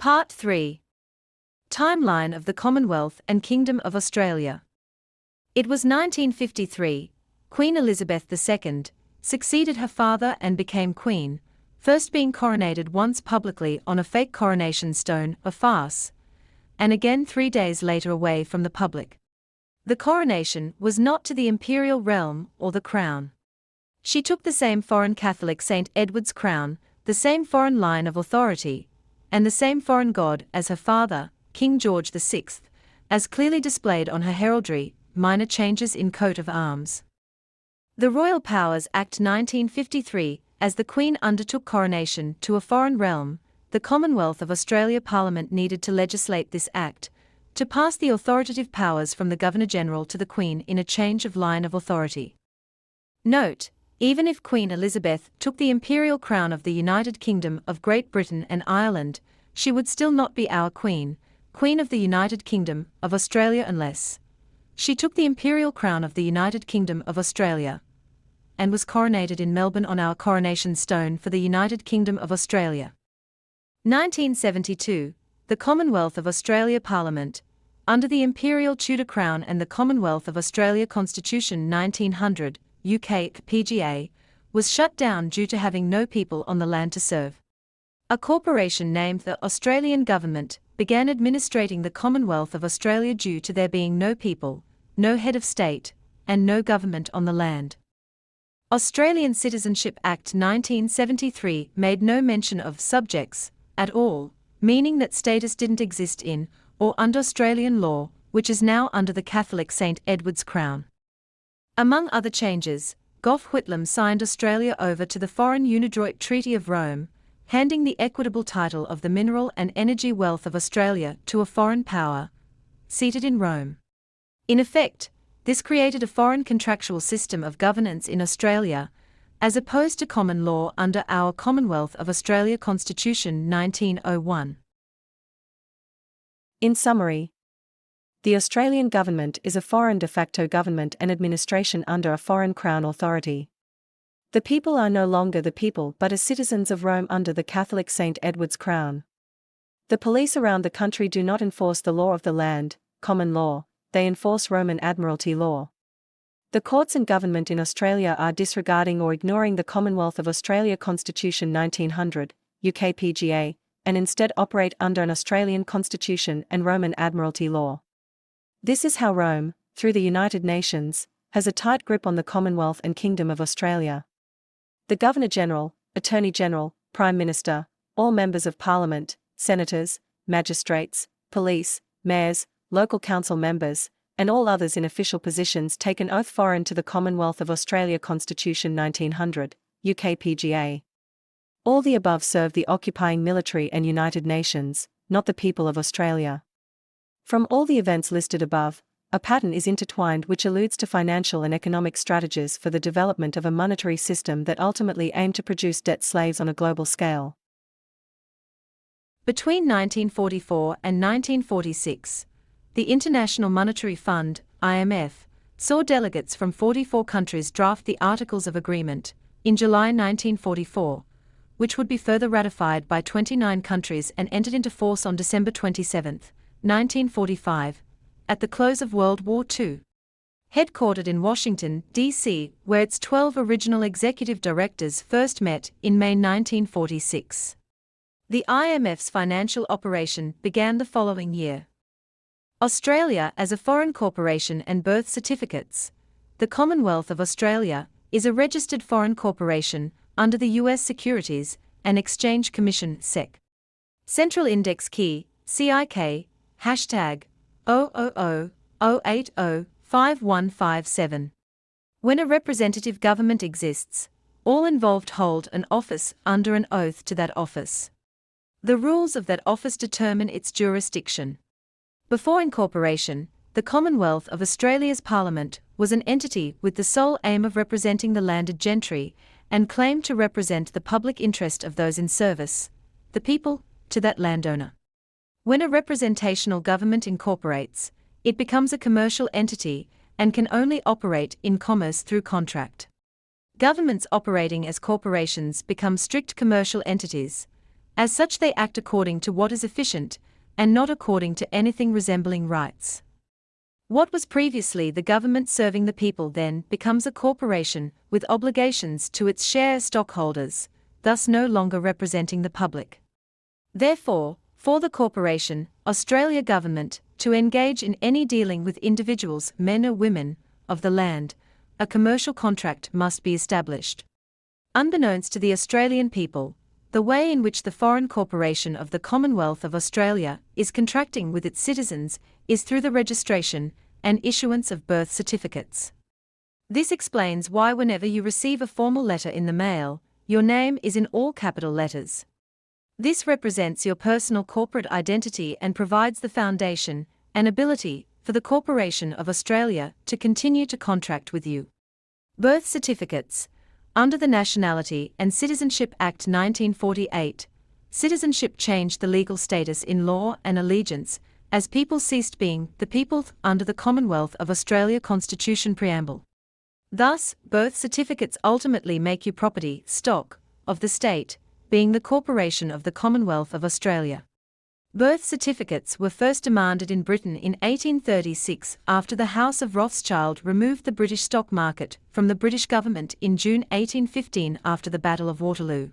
Part 3. Timeline of the Commonwealth and Kingdom of Australia. It was 1953, Queen Elizabeth II succeeded her father and became Queen, first being coronated once publicly on a fake coronation stone, a farce, and again 3 days later away from the public. The coronation was not to the imperial realm or the crown. She took the same foreign Catholic St. Edward's crown, the same foreign line of authority, and the same foreign god as her father, King George VI, as clearly displayed on her heraldry, minor changes in coat of arms. The Royal Powers Act 1953, as the Queen undertook coronation to a foreign realm, the Commonwealth of Australia Parliament needed to legislate this act, to pass the authoritative powers from the Governor-General to the Queen in a change of line of authority. Note: even if Queen Elizabeth took the imperial crown of the United Kingdom of Great Britain and Ireland, she would still not be our Queen, Queen of the United Kingdom of Australia, unless she took the imperial crown of the United Kingdom of Australia and was coronated in Melbourne on our coronation stone for the United Kingdom of Australia. 1972, the Commonwealth of Australia Parliament, under the Imperial Tudor Crown and the Commonwealth of Australia Constitution 1900, UK PGA, was shut down due to having no people on the land to serve. A corporation named the Australian Government began administrating the Commonwealth of Australia due to there being no people, no head of state, and no government on the land. Australian Citizenship Act 1973 made no mention of subjects at all, meaning that status didn't exist in or under Australian law, which is now under the Catholic St. Edward's crown. Among other changes, Gough Whitlam signed Australia over to the Foreign Unidroit Treaty of Rome, handing the equitable title of the mineral and energy wealth of Australia to a foreign power, seated in Rome. In effect, this created a foreign contractual system of governance in Australia, as opposed to common law under our Commonwealth of Australia Constitution 1901. In summary, the Australian government is a foreign de facto government and administration under a foreign crown authority. The people are no longer the people but as citizens of Rome under the Catholic St. Edward's crown. The police around the country do not enforce the law of the land, common law, they enforce Roman Admiralty law. The courts and government in Australia are disregarding or ignoring the Commonwealth of Australia Constitution 1900, UK PGA, and instead operate under an Australian Constitution and Roman Admiralty law. This is how Rome, through the United Nations, has a tight grip on the Commonwealth and Kingdom of Australia. The Governor-General, Attorney-General, Prime Minister, all members of Parliament, senators, magistrates, police, mayors, local council members, and all others in official positions take an oath foreign to the Commonwealth of Australia Constitution 1900, UK PGA. All the above serve the occupying military and United Nations, not the people of Australia. From all the events listed above, a pattern is intertwined which alludes to financial and economic strategies for the development of a monetary system that ultimately aim to produce debt slaves on a global scale. Between 1944 and 1946, the International Monetary Fund, IMF, saw delegates from 44 countries draft the Articles of Agreement, in July 1944, which would be further ratified by 29 countries and entered into force on December 27, 1945, at the close of World War II. Headquartered in Washington, D.C., where its 12 original executive directors first met in May 1946. The IMF's financial operation began the following year. Australia as a foreign corporation and birth certificates. The Commonwealth of Australia is a registered foreign corporation under the U.S. Securities and Exchange Commission (SEC). Central Index Key, CIK, hashtag 000-080-5157. When a representative government exists, all involved hold an office under an oath to that office. The rules of that office determine its jurisdiction. Before incorporation, the Commonwealth of Australia's Parliament was an entity with the sole aim of representing the landed gentry, and claimed to represent the public interest of those in service, the people, to that landowner. When a representational government incorporates, it becomes a commercial entity and can only operate in commerce through contract. Governments operating as corporations become strict commercial entities, As such, they act according to what is efficient, and not according to anything resembling rights. What was previously the government serving the people then becomes a corporation with obligations to its share stockholders, thus no longer representing the public. Therefore, for the corporation, Australia government, to engage in any dealing with individuals, men or women, of the land, a commercial contract must be established. Unbeknownst to the Australian people, the way in which the foreign corporation of the Commonwealth of Australia is contracting with its citizens is through the registration and issuance of birth certificates. This explains why whenever you receive a formal letter in the mail, your name is in all capital letters. This represents your personal corporate identity and provides the foundation and ability for the Corporation of Australia to continue to contract with you. Birth certificates. Under the Nationality and Citizenship Act 1948, citizenship changed the legal status in law and allegiance, as people ceased being the people under the Commonwealth of Australia Constitution Preamble. Thus, birth certificates ultimately make you property, stock, of the state, being the Corporation of the Commonwealth of Australia. Birth certificates were first demanded in Britain in 1836 after the House of Rothschild removed the British stock market from the British government in June 1815 after the Battle of Waterloo.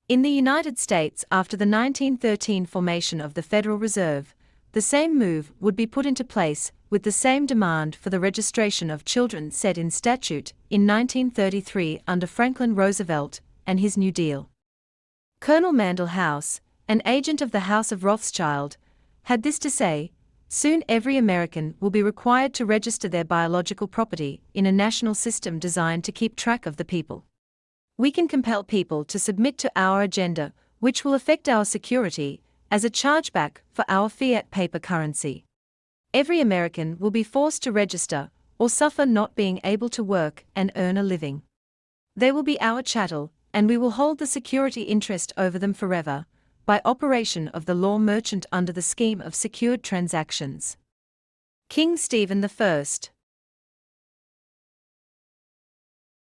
In the United States, after the 1913 formation of the Federal Reserve, the same move would be put into place, with the same demand for the registration of children set in statute in 1933 under Franklin Roosevelt and his New Deal. Colonel Mandell House, an agent of the House of Rothschild, had this to say: "Soon every American will be required to register their biological property in a national system designed to keep track of the people. We can compel people to submit to our agenda, which will affect our security, as a chargeback for our fiat paper currency. Every American will be forced to register, or suffer not being able to work and earn a living. They will be our chattel, and we will hold the security interest over them forever, by operation of the law merchant under the scheme of secured transactions." King Stephen I.